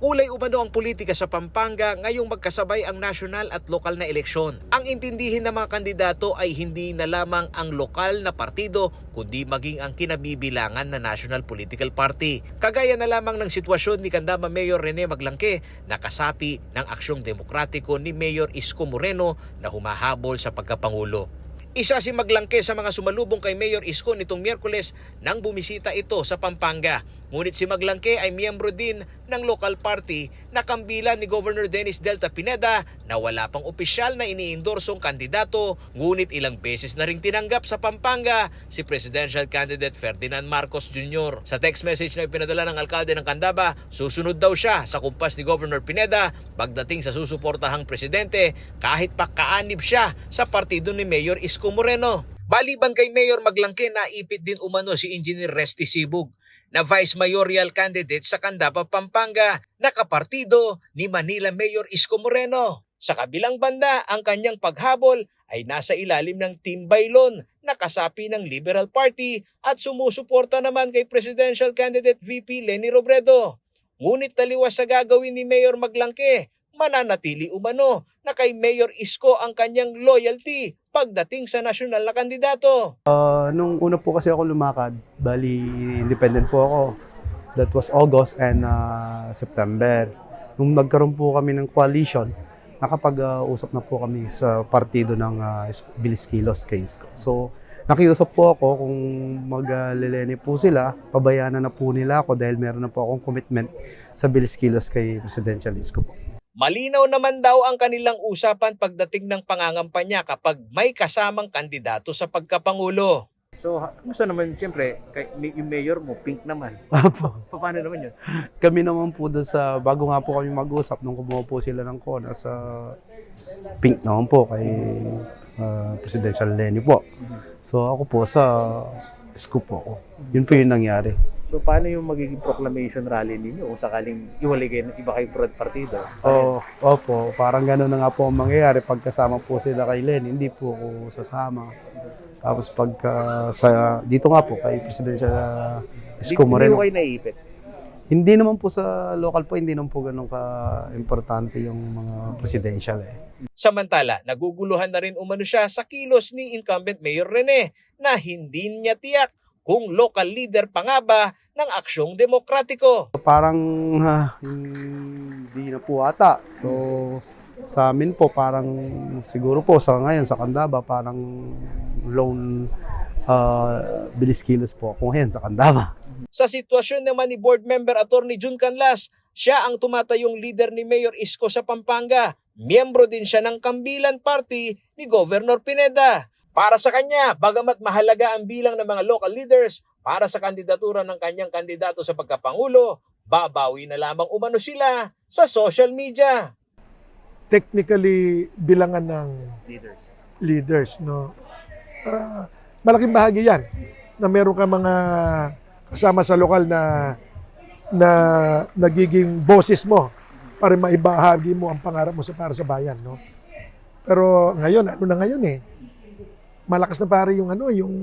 Makulay umano ang politika sa Pampanga ngayong magkasabay ang national at lokal na eleksyon. Ang intindihin ng mga kandidato ay hindi na lamang ang lokal na partido kundi maging ang kinabibilangan na national political party. Kagaya na lamang ng sitwasyon ni Candaba Mayor Rene Maglangke na kasapi ng aksyong demokratiko ni Mayor Isko Moreno na humahabol sa pagkapangulo. Isa si Maglangke sa mga sumalubong kay Mayor Isko nitong Miyerkules nang bumisita ito sa Pampanga. Ngunit si Maglangke ay miyembro din ng local party na kambilan ni Governor Dennis Delta Pineda na wala pang opisyal na iniindorsong kandidato, ngunit ilang beses na ring tinanggap sa Pampanga si Presidential Candidate Ferdinand Marcos Jr. Sa text message na ipinadala ng alkalde ng Candaba, susunod daw siya sa kumpas ni Governor Pineda pagdating sa susuportahang presidente kahit pa kaanib siya sa partido ni Mayor Isko Moreno. Maliban kay Mayor Maglangke, naipit din umano si Engineer Resty Sibug na Vice Mayoral candidate sa Candaba, Pampanga, na kapartido ni Manila Mayor Isko Moreno. Sa kabilang banda, ang kanyang paghabol ay nasa ilalim ng Team Bailon na kasapi ng Liberal Party at sumusuporta naman kay Presidential Candidate VP Leni Robredo. Ngunit taliwas sa gagawin ni Mayor Maglangke, mananatili umano na kay Mayor Isko ang kanyang loyalty pagdating sa nasyonal na kandidato. Nung una po kasi ako lumakad, bali independent po ako. That was August and September. Nung nagkaroon po kami ng coalition, nakapag-usap na po kami sa partido ng Bilis Kilos kay Isko. So nakiusap po ako kung magleleni po sila, pabayaan na po nila ako dahil meron na po akong commitment sa Bilis Kilos kay Presidential Isko po. Malinaw naman daw ang kanilang usapan pagdating ng pangangampanya kapag may kasamang kandidato sa pagkapangulo. So, gusto naman, siyempre, yung mayor mo, pink naman. Paano naman yun? Kami naman po doon sa, bago nga po kami mag-usap, nung kumuha po sila ng kona sa pink naman po kay Presidential Leni po. So ako po sa Isko po ako. Yun po yung nangyari. So, paano yung magiging proclamation rally ninyo kung sakaling iwalay kayo ng iba kayong partido? Opo, parang gano'n na nga po ang mangyayari. Pagkasama po sila kay Leni, hindi po ako sasama. Tapos dito nga po kay Presidential Isko Moreno. Hindi kayo naiipit? Hindi naman po sa local po, hindi naman po ganun ka-importante yung mga presidential Samantala, naguguluhan na rin umano siya sa kilos ni incumbent Mayor Rene na hindi niya tiyak kung local leader pa nga ba ng aksyong demokratiko. Parang hindi na po ata. So sa amin po parang siguro po sa ngayon sa Candaba parang lone Bilis Kilos po ako ngayon sa Candaba. Sa sitwasyon naman ni Board Member Attorney Jun Canlas, siya ang tumatayong leader ni Mayor Isko sa Pampanga. Miyembro din siya ng kambilan party ni Governor Pineda. Para sa kanya, bagamat mahalaga ang bilang ng mga local leaders para sa kandidatura ng kanyang kandidato sa pagkapangulo, babawi na lamang umano sila sa social media. Technically, bilangan ng leaders no? Malaking bahagi yan na meron ka mga kasama sa lokal na nagiging boses mo para maibahagi mo ang pangarap mo para sa bayan. No? Pero ngayon, ano na ngayon malakas na pare yung yung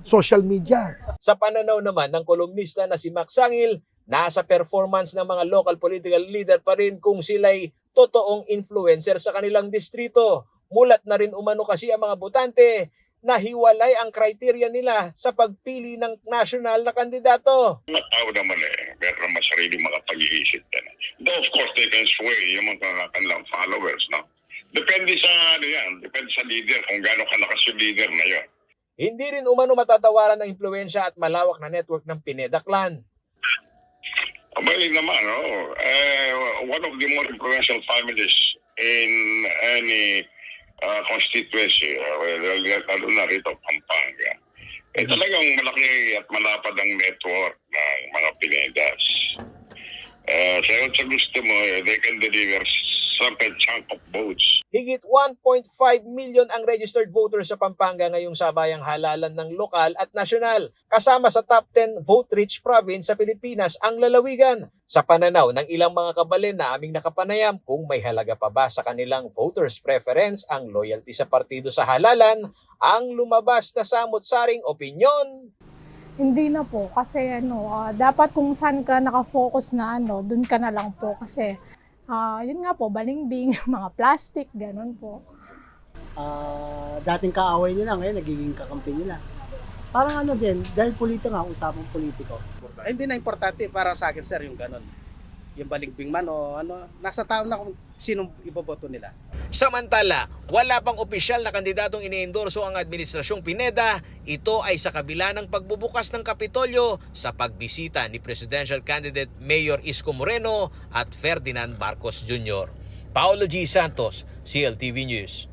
social media. Sa pananaw naman ng kolumnista na si Max Sangil, nasa performance ng mga local political leader pa rin kung sila'y totoong influencer sa kanilang distrito. Mulat na rin umano kasi ang mga botante na hiwalay ang kriteria nila sa pagpili ng national na kandidato. Mga tao naman meron naman sarili mga pag-iisip yan. Though of course they can sway yung mga kanilang followers, no? Depende sa depende sa leader kung gaano kalakas yung leader na yun. Hindi rin umano matatawaran ng impluwensya at malawak na network ng Pineda clan. Abay naman, one of the more influential families in any constituency, lalo na rito, Pampanga. Talagang malaki at malapad ang network ng mga Pinedas. Sa gusto mo, they can deliver certain chunk of votes. Higit 1.5 million ang registered voters sa Pampanga ngayong sabayang halalan ng lokal at nasyonal. Kasama sa top 10 vote-rich province sa Pilipinas ang lalawigan. Sa pananaw ng ilang mga kabalin na aming nakapanayam kung may halaga pa ba sa kanilang voters preference ang loyalty sa partido sa halalan, ang lumabas na samot-saring opinyon. Hindi na po kasi dapat kung saan ka nakafocus na dun ka na lang po kasi yun nga po, balimbing, mga plastic, ganun po. Dating kaaway nila, ngayon nagiging kakampi nila. Parang din, dahil politika nga, usapang politiko. Hindi na importante para sa akin, sir, yung ganun. Yung baligbing man o nasa tao na kung sinong iboboto nila. Samantala, wala pang opisyal na kandidatong iniendorso ang Administrasyong Pineda. Ito ay sa kabila ng pagbubukas ng Kapitolyo sa pagbisita ni Presidential Candidate Mayor Isko Moreno at Ferdinand Marcos Jr. Paolo G. Santos, CLTV News.